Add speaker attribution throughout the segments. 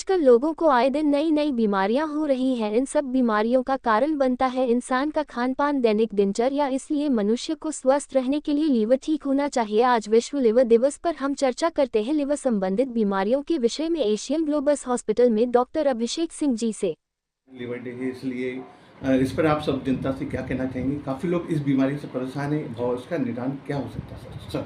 Speaker 1: आजकल लोगों को आए दिन नई नई बीमारियां हो रही हैं। इन सब बीमारियों का कारण बनता है इंसान का खान पान, दैनिक दिनचर्या। इसलिए मनुष्य को स्वस्थ रहने के लिए लीवर ठीक होना चाहिए। आज विश्व लिवर दिवस पर हम चर्चा करते हैं लिवर संबंधित बीमारियों के विषय में एशियन ग्लोबस हॉस्पिटल में डॉक्टर अभिषेक सिंह जी से।
Speaker 2: लिवर डे है, इसलिए इस पर आप सब जनता से क्या कहना चाहेंगे? काफ़ी लोग इस बीमारी से परेशान हैं और इसका निदान क्या हो सकता है सर?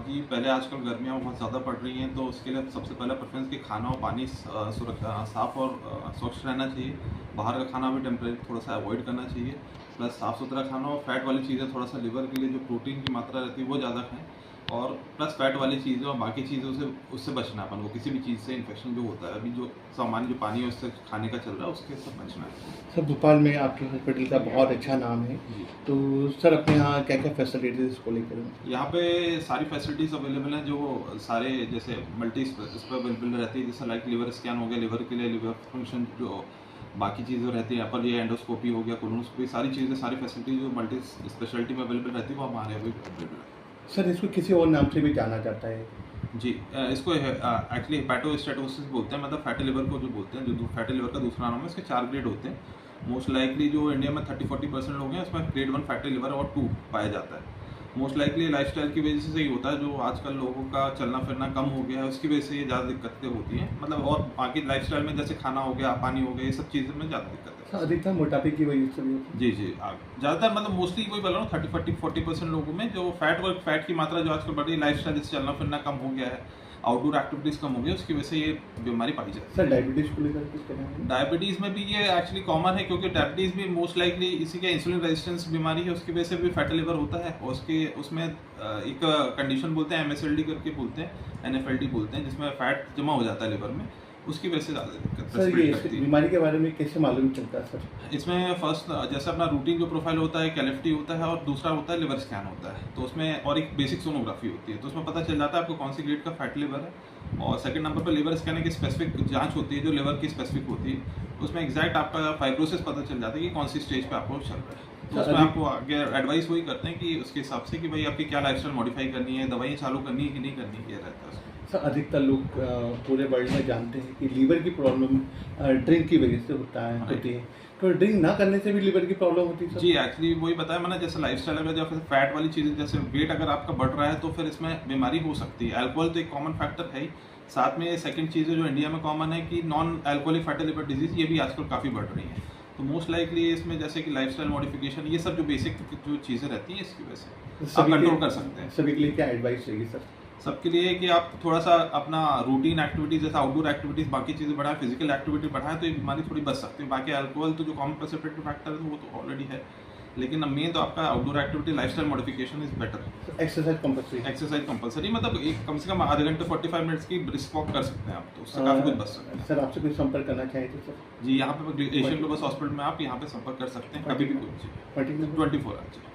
Speaker 3: जी, पहले आजकल गर्मियाँ बहुत ज़्यादा पड़ रही हैं, तो उसके लिए सबसे पहला प्रेफ़रेंस कि खाना और पानी साफ़ और स्वच्छ रहना चाहिए। बाहर का खाना भी टेम्परेरी थोड़ा-सा अवॉइड करना चाहिए। प्लस साफ़-सुथरा खाना और फैट वाली चीज़ें थोड़ा-सा लिवर के लिए जो प्रोटीन की मात्रा रहती है वो ज़्यादा खाएँ। और प्लस फैट वाली चीज़ें और बाकी चीज़ों से उससे बचना है अपन को। किसी भी चीज़ से इन्फेक्शन जो होता है, अभी जो सामान्य जो पानी है उससे खाने का चल रहा है, उसके से बचना है।
Speaker 2: सर, भोपाल में आपके हॉस्पिटल का बहुत अच्छा नाम है,
Speaker 3: जी।
Speaker 2: तो सर अपने यहाँ क्या-क्या फैसिलिटीज़ इसको लेकर हैं?
Speaker 3: यहाँ पे सारी फैसिलिटीज़ अवेलेबल हैं, जो सारे जैसे मल्टी इस पे अवेलेबल रहती है, जैसे लाइक लिवर स्कैन हो गया, लिवर के लिए लिवर फंक्शन, जो बाकी चीज़ें रहती हैं यहाँ पर, ये एंडोस्कोपी हो गया, कोलोनोस्कोपी, सारी चीज़ें, सारी फैसिलिटीज़ जो मल्टी स्पेशलिटी में अवेलेबल रहती है वो हमारे यहाँ भी अवेलेबल है।
Speaker 2: सर, इसको किसी और नाम से भी जाना जाता है?
Speaker 3: जी, इसको एक्चुअली हेपेटोस्टेटोसिस बोलते हैं, मतलब फैटी लिवर को जो बोलते हैं, जो फैटी लिवर का दूसरा नाम है। इसके 4 ग्रेड होते हैं। मोस्ट लाइकली जो इंडिया में 30-40% लोग हैं, उसमें ग्रेड 1 फैटी लिवर और 2 पाया जाता है। मोस्ट लाइकली लाइफस्टाइल की वजह से ही होता है, जो आजकल लोगों का चलना फिरना कम हो गया है, उसकी वजह से ये ज़्यादा दिक्कतें होती हैं। मतलब और बाकी लाइफस्टाइल में जैसे खाना हो गया, पानी हो गया, ये सब चीज़ों में ज़्यादा दिक्कत है।
Speaker 2: सर, अधिकतर मोटापे की वजह से भी होती है?
Speaker 3: जी, जी। ज़्यादातर मतलब मोस्टली वही बोल रहा हूँ, 30-40% लोगों में जो फैट की मात्रा जो आजकल बढ़ रही है, लाइफस्टाइल जैसे चलना फिरना कम हो गया है, आउटडोर एक्टिविटीज़ कम हो गई है, उसकी वजह से ये बीमारी पाई जाती है।
Speaker 2: सर, डायबिटीज़ को लेकर कुछ कहना है?
Speaker 3: डायबिटीज़ में भी ये एक्चुअली कॉमन है, क्योंकि डायबिटीज़ भी मोस्ट लाइकली इसी का इंसुलिन रेजिस्टेंस बीमारी है, उसकी वजह से भी फैटी लिवर होता है। और उसमें एक कंडीशन बोलते हैं, एमएसएलडी करके बोलते हैं, एनएफएलडी बोलते हैं, जिसमें फैट जमा हो जाता है लिवर में, उसकी वजह से ज़्यादा दिक्कत
Speaker 2: सर, ये
Speaker 3: प्रेसिपिटेट
Speaker 2: इस
Speaker 3: करती है।
Speaker 2: बीमारी के बारे में कैसे मालूम चलता है सर?
Speaker 3: इसमें फर्स्ट जैसे अपना रूटीन जो प्रोफाइल होता है, कैलेफ्टी होता है, और दूसरा होता है लिवर स्कैन होता है। तो उसमें और एक बेसिक सोनोग्राफी होती है, तो उसमें पता चल जाता है आपको कौन सी ग्रेड का फैटी लिवर है। और सेकंड नंबर पर लिवर स्कैन की स्पेसिफिक जांच होती है, जो लिवर की स्पेसिफिक होती है। उसमें एग्जैक्ट आपका फाइब्रोसिस पता चल जाता है कि कौन सी स्टेज पे आपको चल रहा है। तो उसमें आपको आगे एडवाइस वही करते हैं कि उसके हिसाब से कि भाई आपकी क्या लाइफस्टाइल मॉडिफाई करनी है, दवाइयाँ चालू करनी है कि नहीं करनी है, ये रहता है उसमें।
Speaker 2: सर, अधिकतर लोग पूरे वर्ल्ड में जानते हैं कि लीवर की प्रॉब्लम ड्रिंक की वजह से होती है, तो ड्रिंक ना करने से भी लीवर की प्रॉब्लम होती है सर?
Speaker 3: जी, एक्चुअली वही बताया मैंने, जैसे लाइफस्टाइल अगर या फिर फैट वाली चीज़ें, जैसे वेट अगर आपका बढ़ रहा है तो फिर इसमें बीमारी हो सकती है। अल्कोहल तो एक कॉमन फैक्टर है ही, साथ में सेकंड चीज़ जो इंडिया में कॉमन है कि non alcoholic fatty liver disease, ये भी आजकल काफ़ी बढ़ रही है। तो मोस्ट लाइकली इसमें जैसे कि लाइफस्टाइल मॉडिफिकेशन, ये सब जो बेसिक जो चीज़ें रहती हैं, इसकी वजह से आप कंट्रोल कर सकते हैं।
Speaker 2: सभी के लिए क्या एडवाइस रहेगी सर?
Speaker 3: सबके लिए कि आप थोड़ा सा अपना रूटीन एक्टिविटीज, जैसे आउटडोर एक्टिविटीज, बाकी चीज़ें बढ़ाएं, फिजिकल एक्टिविटी बढ़ाएं, तो ये बीमारी थोड़ी बच सकती है। बाकी अल्कोहल तो जो कॉमन प्रेसिपिटेटिव फैक्टर है वो तो ऑलरेडी है, लेकिन मेन तो आपका outdoor activity, lifestyle modification is better.
Speaker 2: Exercise compulsory?
Speaker 3: Exercise compulsory, मतलब एक कम से कम आधे घंटे 45 मिनट्स की ब्रिस्क वॉक कर सकते हैं आप, तो उससे काफ़ी कुछ बच सकते हैं।
Speaker 2: सर, आपसे कोई संपर्क करना चाहें तो सर?
Speaker 3: जी, यहाँ पे एशियन ग्लोबस हॉस्पिटल में आप यहाँ पे संपर्क कर सकते हैं कभी भी, कुछ
Speaker 2: 24
Speaker 3: 24 आवर्स।